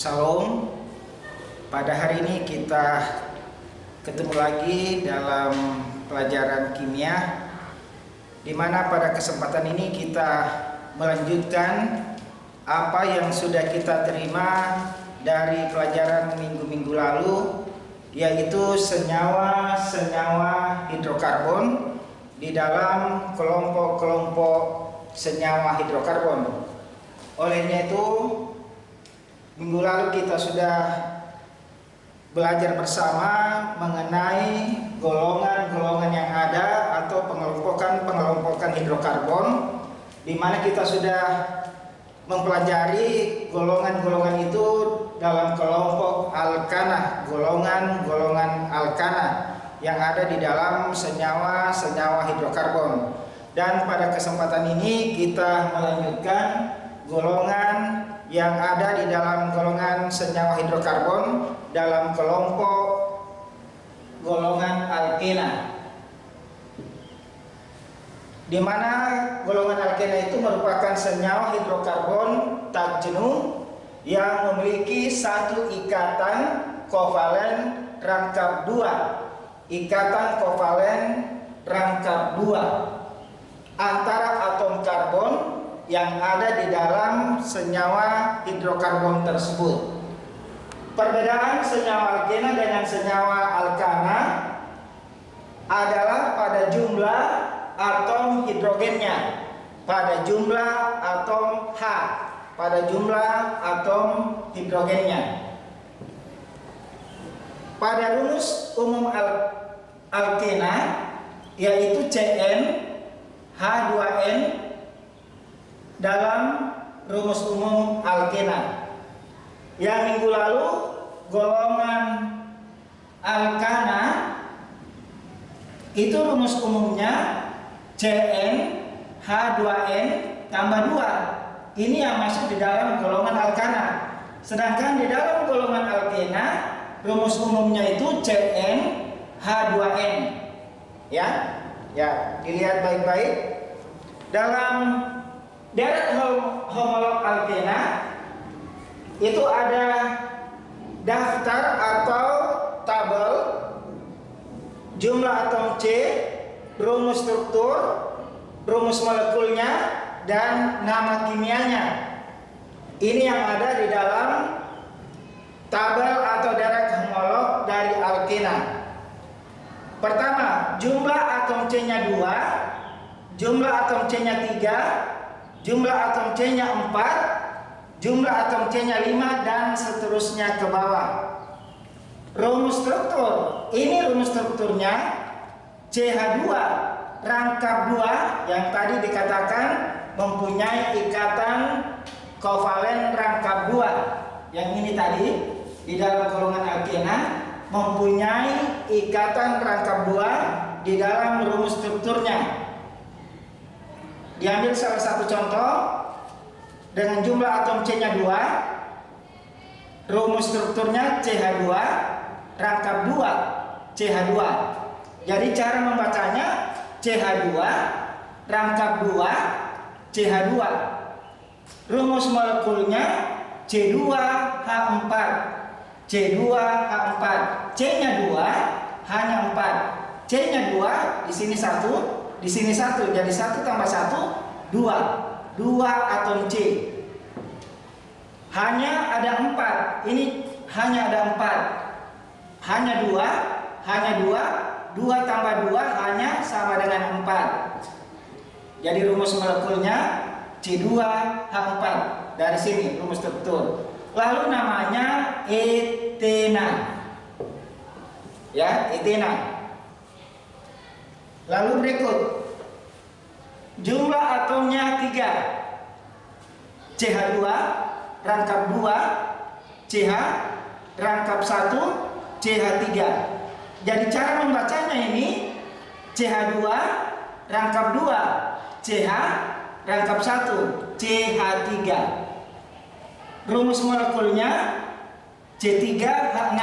Salam. Pada hari ini kita ketemu lagi dalam pelajaran kimia, di mana pada kesempatan ini kita melanjutkan apa yang sudah kita terima dari pelajaran minggu-minggu lalu, yaitu senyawa-senyawa hidrokarbon di dalam kelompok-kelompok senyawa hidrokarbon. Olehnya itu, minggu lalu kita sudah belajar bersama mengenai golongan-golongan yang ada atau pengelompokan hidrokarbon, di mana kita sudah mempelajari golongan-golongan itu dalam kelompok alkana, golongan-golongan alkana yang ada di dalam senyawa-senyawa hidrokarbon. Dan pada kesempatan ini kita melanjutkan golongan yang ada di dalam golongan senyawa hidrokarbon dalam kelompok golongan alkena, di mana golongan alkena itu merupakan senyawa hidrokarbon tak jenuh yang memiliki satu ikatan kovalen rangkap dua, ikatan kovalen rangkap dua antara atom karbon yang ada di dalam senyawa hidrokarbon tersebut. Perbedaan senyawa alkena dengan senyawa alkana adalah pada jumlah atom hidrogennya, pada jumlah atom H, pada jumlah atom hidrogennya. Pada rumus umum alkena yaitu Cn H2n dalam rumus umum alkena. Yang minggu lalu golongan alkana itu rumus umumnya Cn H2n tambah 2. Ini yang masuk di dalam golongan alkana. Sedangkan di dalam golongan alkena rumus umumnya itu Cn H2n. Ya, dilihat baik-baik. Dalam deret homolog alkena itu ada daftar atau tabel jumlah atom C, rumus struktur, rumus molekulnya, dan nama kimianya. Ini yang ada di dalam tabel atau deret homolog dari alkena. Pertama, jumlah atom C-nya 2, jumlah atom C-nya 3, jumlah atom C-nya 4, jumlah atom C-nya 5, dan seterusnya ke bawah. Rumus struktur, ini rumus strukturnya CH2 rangkap 2 yang tadi dikatakan mempunyai ikatan kovalen rangkap 2. Yang ini tadi di dalam golongan alkena mempunyai ikatan rangkap 2 di dalam rumus strukturnya. Diambil salah satu contoh dengan jumlah atom C-nya 2, rumus strukturnya CH2 rangkap 2 CH2. Jadi cara membacanya CH2 rangkap 2 CH2. Rumus molekulnya C2H4 C2H4. C-nya 2 hanya 4. C-nya 2 di sini 1, di sini 1, jadi 1 tambah 1 2. 2 atom C. Hanya ada 4. Ini hanya ada 4. Hanya 2, hanya 2. 2 tambah 2 hanya sama dengan 4. Jadi rumus molekulnya C2H4. Dari sini rumus struktur. Lalu namanya etena. Ya, etena. Lalu berikut jumlah atomnya 3. CH2 rangkap 2, CH rangkap 1, CH3. Jadi cara membacanya ini CH2 rangkap 2, CH rangkap 1, CH3. Rumus molekulnya C3H6.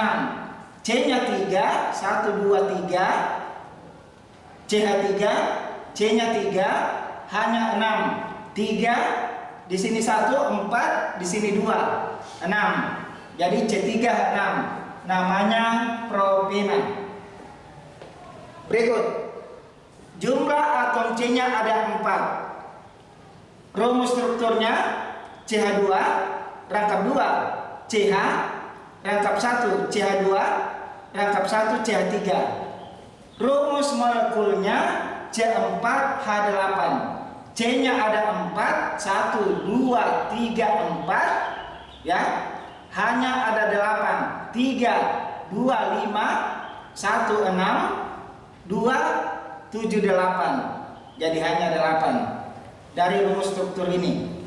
C-nya 3, 1, 2, 3. CH3, C-nya 3, hanya 6. 3 di sini 1, 4 di sini 2, 6. Jadi C3H6 namanya propena. Berikut, jumlah atom C-nya ada 4. Rumus strukturnya CH2 rangkap 2 CH rangkap 1 CH2 rangkap 1 CH3. Rumus molekulnya C4H8. C-nya ada 4, 1, 2, 3, 4 ya. Hanya ada 8, 3, 2, 5, 1, 6, 2, 7, 8. Jadi hanya 8 dari rumus struktur ini.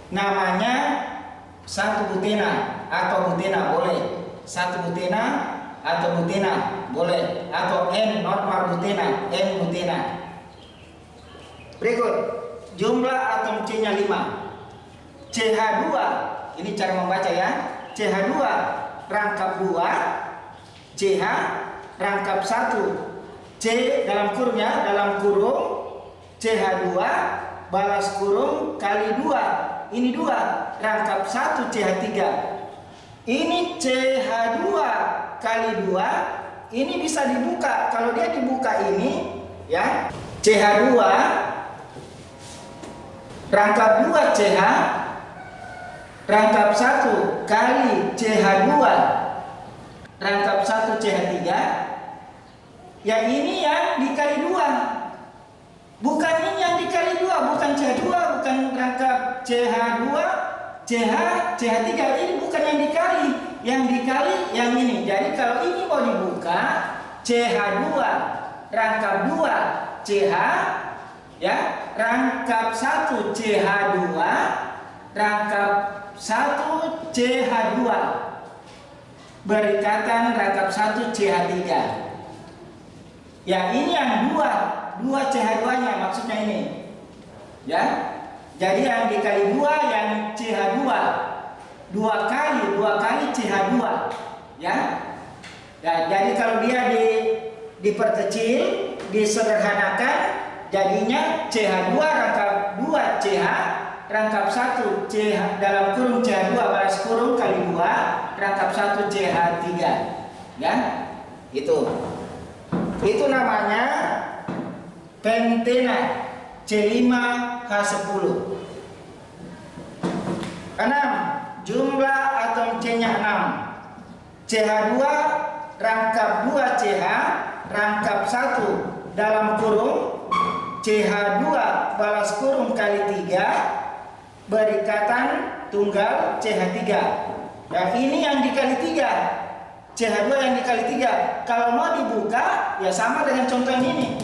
Namanya 1 butena atau butena boleh, 1 butena atau butena boleh, atau N normal butena, N butena. Berikut, jumlah atom C-nya 5. CH2, ini cara membaca ya. CH2 rangkap 2, CH rangkap 1, C dalam kurung ya, dalam kurung CH2 balas kurung kali 2. Ini 2 rangkap 1 CH3. Ini CH2 kali 2. Ini bisa dibuka. Kalau dia dibuka ini ya, CH2 rangkap 2 CH rangkap 1 kali CH2 rangkap 1 CH3. Yang ini yang dikali 2. Bukan ini yang dikali 2, bukan CH2, bukan rangkap CH2, CH, CH3. Ini bukan yang dikali. Yang dikali yang ini. Jadi kalau ini mau dibuka, CH2 rangkap 2 CH ya, rangkap 1 CH2 rangkap 1 CH2 berikatan rangkap 1 CH3. Ya, ini yang 2 CH2-nya maksudnya ini. Ya. Jadi yang dikali 2 yang CH2. 2 kali CH2. Ya. Ya, jadi kalau dia diperkecil, disederhanakan, jadinya CH2 rangkap 2 CH rangkap 1 CH dalam kurung CH2 balas kurung kali 2 rangkap 1 CH3. Ya. Itu namanya pentena C5H10. 6. Jumlah atom C-nya 6. CH2 rangkap 2 CH rangkap 1 dalam kurung CH2 balas kurung kali 3 berikatan tunggal CH3. Nah, ini yang dikali 3. CH2 yang dikali 3. Kalau mau dibuka ya sama dengan contoh yang ini.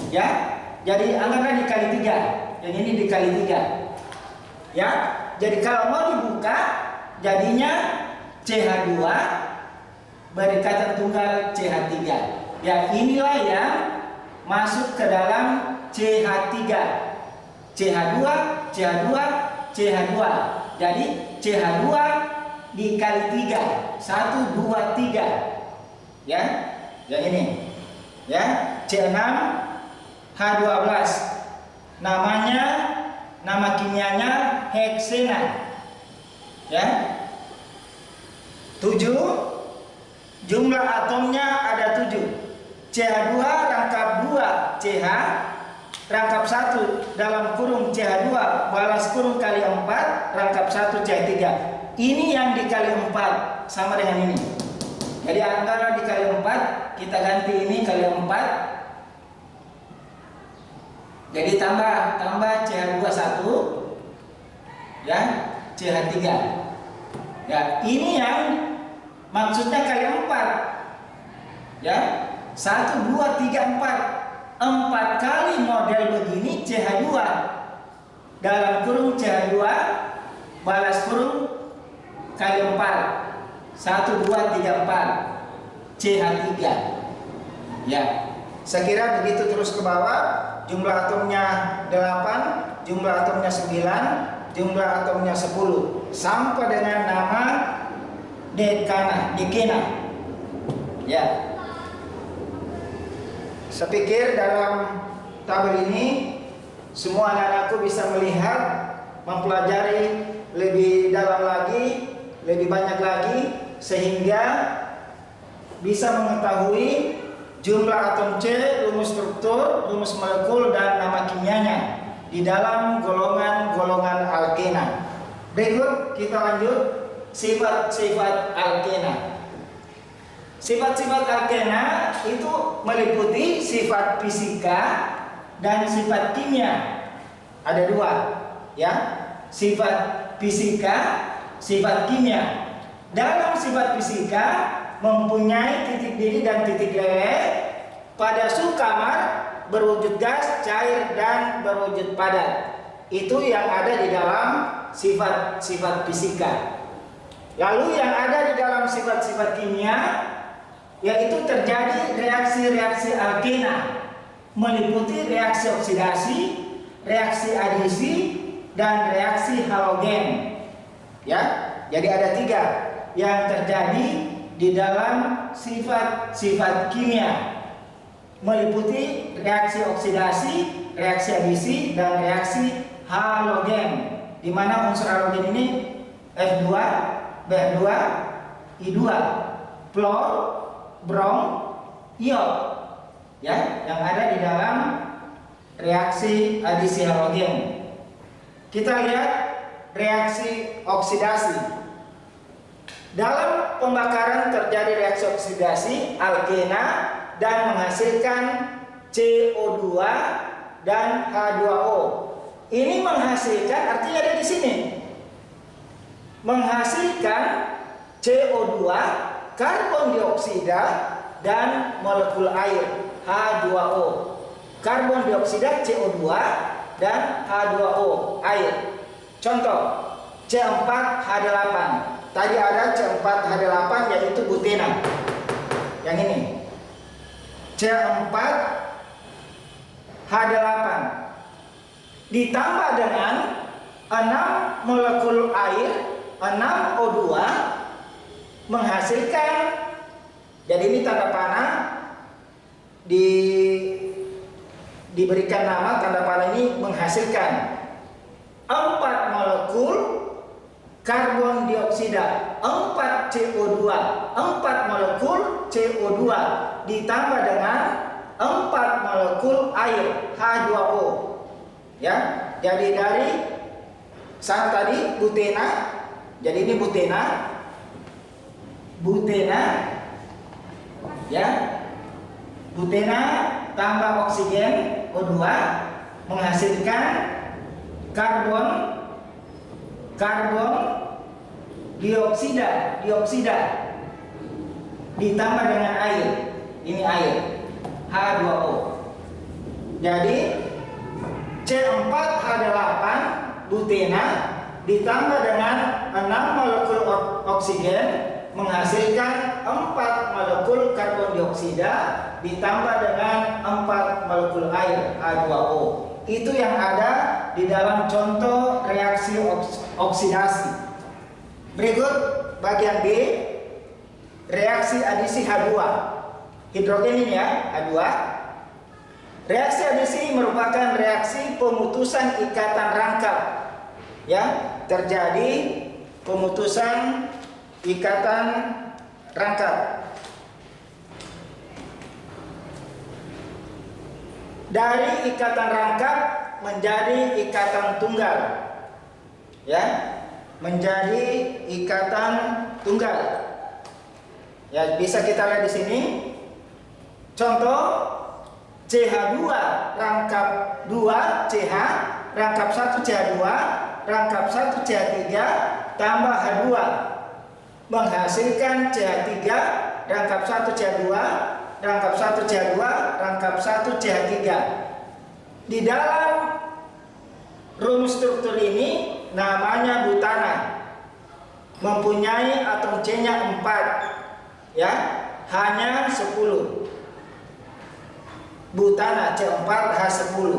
Ya. Jadi anggaplah dikali 3. Yang ini dikali 3. Ya. Jadi kalau mau dibuka jadinya CH2 berikatan tunggal CH3. Ya, inilah yang masuk ke dalam CH3. CH2, CH2, CH2. Jadi CH2 dikali 3. 1, 2, 3. Ya. Yang ini. Ya. C6 H12. Namanya, nama kimianya heksena. Ya. 7. Jumlah atomnya ada 7. CH2 rangkap 2 CH rangkap 1 dalam kurung CH2 balas kurung kali 4 rangkap 1 CH3. Ini yang dikali 4 sama dengan ini. Jadi antara dikali 4 kita ganti ini kali 4. Jadi tambah CH2 1 ya, CH3. Ya, ini yang maksudnya kali 4. Ya. 1, 2, 3, 4. 4 kali model begini CH2 dalam kurung CH2 balas kurung kali 4. 1, 2, 3, 4 CH3. Ya. Saya kira begitu terus ke bawah. Jumlah atomnya 8, jumlah atomnya 9, jumlah atomnya 10 sampai dengan nama dekena. Ya. Saya pikir dalam tabel ini semua anak-anakku bisa melihat, mempelajari lebih dalam lagi lebih banyak lagi sehingga bisa mengetahui jumlah atom C, rumus struktur, rumus molekul, dan nama kimianya di dalam golongan-golongan alkena. Berikut kita lanjut sifat-sifat alkena. Sifat-sifat alkena itu meliputi sifat fisika dan sifat kimia. Ada dua, ya. Sifat fisika, sifat kimia. Dalam sifat fisika mempunyai titik didih dan titik leleh pada suhu kamar, berwujud gas, cair, dan berwujud padat. Itu yang ada di dalam sifat-sifat fisika. Lalu yang ada di dalam sifat-sifat kimia yaitu terjadi reaksi-reaksi alkena, meliputi reaksi oksidasi, reaksi adisi, dan reaksi halogen. Ya, jadi ada 3 yang terjadi di dalam sifat-sifat kimia, meliputi reaksi oksidasi, reaksi adisi, dan reaksi halogen, di mana unsur halogen ini F2, Br2, I2, fluor, brom, iod, ya, yang ada di dalam reaksi adisi halogen. Kita lihat reaksi oksidasi. Dalam pembakaran terjadi reaksi oksidasi alkena dan menghasilkan CO2 dan H2O. Ini menghasilkan, artinya ada di sini, menghasilkan CO2, karbon dioksida, dan molekul air H2O. Karbon dioksida, CO2, dan H2O, air. Contoh, C4H8. Tadi ada C4H8 yaitu butena. Yang ini C4H8 ditambah dengan 6 molekul air, 6 O2, menghasilkan, jadi ini tanda panah diberikan nama, tanda panah ini menghasilkan 4 molekul karbon dioksida, 4 CO2, 4 molekul CO2 ditambah dengan 4 molekul air H2O. Ya, jadi dari sana tadi butena, jadi ini butena, ya, butena tambah oksigen O2 menghasilkan karbon dioksida ditambah dengan air, ini air H2O. Jadi C4H8 butena ditambah dengan 6 molekul oksigen menghasilkan 4 molekul karbon dioksida ditambah dengan 4 molekul air H2O. Itu yang ada di dalam contoh reaksi oksidasi. Berikut bagian B, reaksi adisi H2. Hidrogen ini ya, H2. Reaksi adisi merupakan reaksi pemutusan ikatan rangkap. Ya, terjadi pemutusan ikatan rangkap. Dari ikatan rangkap menjadi ikatan tunggal. Ya, menjadi ikatan tunggal. Ya, bisa kita lihat di sini. Contoh CH2 rangkap 2 CH, rangkap 1 CH2, rangkap 1 CH3 tambah H2 menghasilkan CH3, rangkap 1 CH2, rangkap 1 CH2, rangkap 1 CH3. Di dalam rumus struktur ini namanya butana, mempunyai atom C-nya 4, ya, hanya 10. Butana C4H10.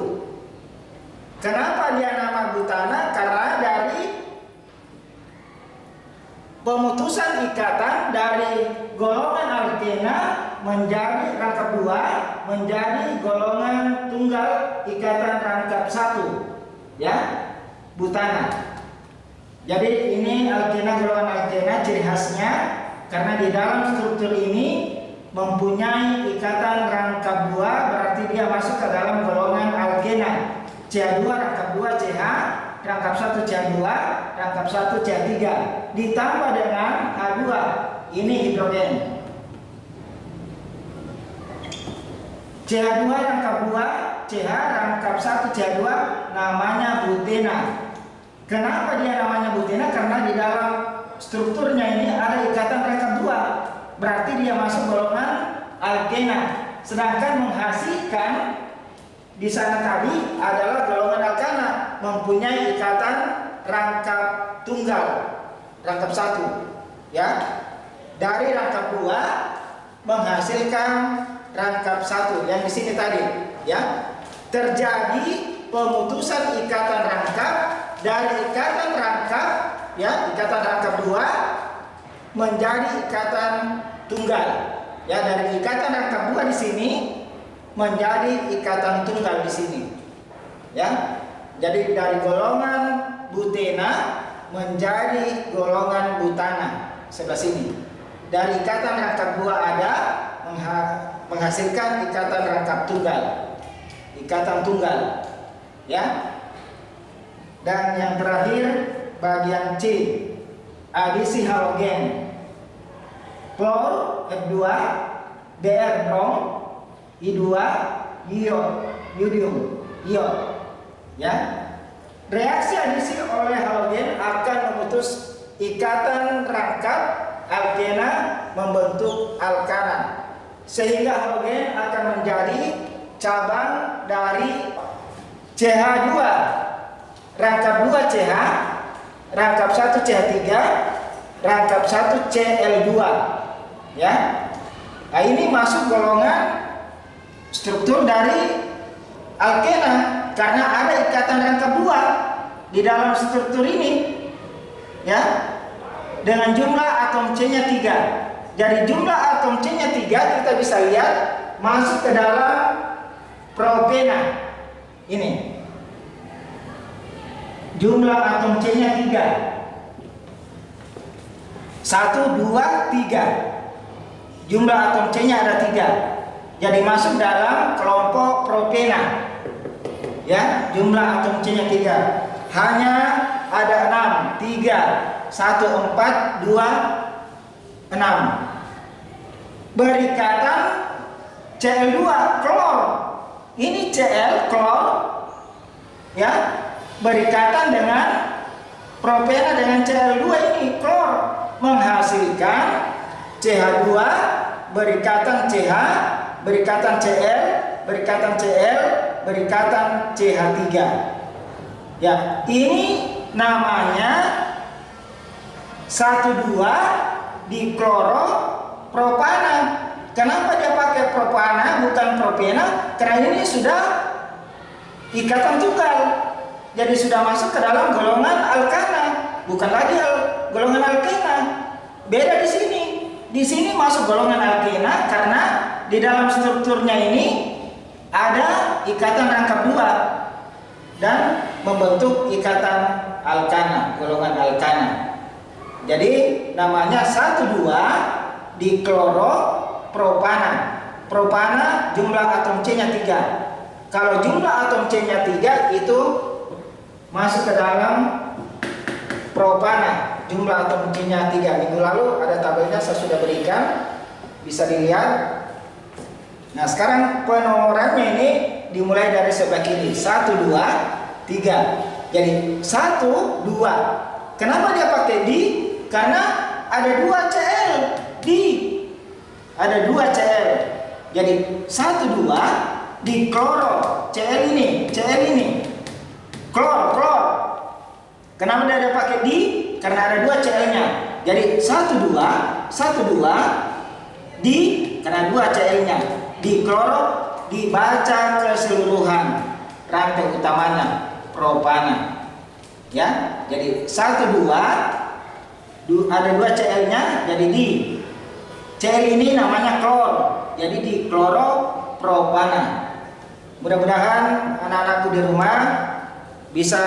Kenapa dia nama butana? Karena dari pemutusan ikatan dari golongan alkena menjadi rangkap 2 menjadi golongan tunggal ikatan rangkap 1, ya, butana. Jadi ini alkena, golongan alkena ciri khasnya karena di dalam struktur ini mempunyai ikatan rangkap 2, berarti dia masuk ke dalam golongan alkena. CH2 rangkap 2 CH, rangkap 1 CH2, rangkap 1 CH3 ditambah dengan H2. Ini hidrogen. CH2 rangkap 2 CH, rangkap 1 CH2 namanya butena. Kenapa dia namanya butena? Karena di dalam strukturnya ini ada ikatan rangkap 2, berarti dia masuk golongan alkena. Sedangkan menghasilkan di sana tadi adalah golongan alkana, mempunyai ikatan rangkap tunggal, rangkap 1, ya. Dari rangkap 2 menghasilkan rangkap 1 yang di sini tadi, ya. Terjadi pemutusan ikatan rangkap dari ikatan rangkap, ya, ikatan rangkap 2 menjadi ikatan tunggal, ya. Dari ikatan rangkap 2 di sini menjadi ikatan tunggal di sini, ya. Jadi dari golongan butena menjadi golongan butana sebelah sini. Dari ikatan rangkap 2 ada menghasilkan ikatan rangkap tunggal, ikatan tunggal, ya. Dan yang terakhir bagian C, adisi halogen. Klor F2, Br brom, I2, iodium, iod, ya. Reaksi adisi oleh halogen akan memutus ikatan rangkap alkena membentuk alkana, sehingga halogen akan menjadi cabang dari CH2 rangkap 2 CH, rangkap 1 CH3, rangkap 1 Cl2, ya. Nah, ini masuk golongan struktur dari alkena karena ada ikatan rangkap 2 di dalam struktur ini, ya, dengan jumlah atom C-nya 3. Jadi jumlah atom C-nya 3 kita bisa lihat masuk ke dalam propena. Ini jumlah atom C-nya 3. 1, 2, 3. Jumlah atom C-nya ada 3. Jadi masuk dalam kelompok propena, ya. Jumlah atom C-nya 3. Hanya ada 6, 3, 1, 4, 2, 6. Berikatan Cl2 klor. Ini Cl klor, ya, berikatan dengan propena dengan Cl2 ini klor, menghasilkan CH2 berikatan CH, berikatan Cl, berikatan Cl, berikatan CH3. Ya, ini namanya 1,2 dikloropropana. Kenapa dia pakai propana bukan propena? Karena ini sudah ikatan tunggal. Jadi sudah masuk ke dalam golongan alkana, bukan lagi golongan alkena. Beda di sini. Di sini masuk golongan alkena karena di dalam strukturnya ini ada ikatan rangkap 2 dan membentuk ikatan alkana, golongan alkana. Jadi namanya 1,2 dikloropropana. Propana jumlah atom C-nya 3. Kalau jumlah atom C-nya 3 itu masuk ke dalam propana. Jumlah atom C-nya 3. Minggu lalu ada tabelnya saya sudah berikan, bisa dilihat. Nah, sekarang penomorannya ini dimulai dari sebelah kiri. 1, 2, 3. Jadi 1, 2. Kenapa dia pakai di? Karena ada 2 Cl di. Ada 2 Cl. Jadi 1, 2 di kloro. Cl ini, Cl ini. Klor. Kenapa dia ada pakai di? Karena ada 2 Cl-nya. Jadi 1, 2 di, karena 2 Cl-nya. Di kloro dibaca keseluruhan rantai utamanya propana. Ya. Jadi 1, 2 ada 2 Cl-nya jadi di. Cl ini namanya klor. Jadi di kloropropana. Mudah-mudahan anak-anakku di rumah bisa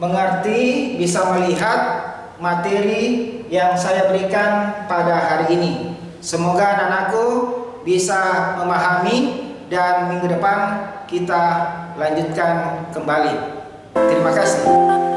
mengerti, bisa melihat materi yang saya berikan pada hari ini. Semoga anak-anakku bisa memahami dan minggu depan kita lanjutkan kembali. Terima kasih.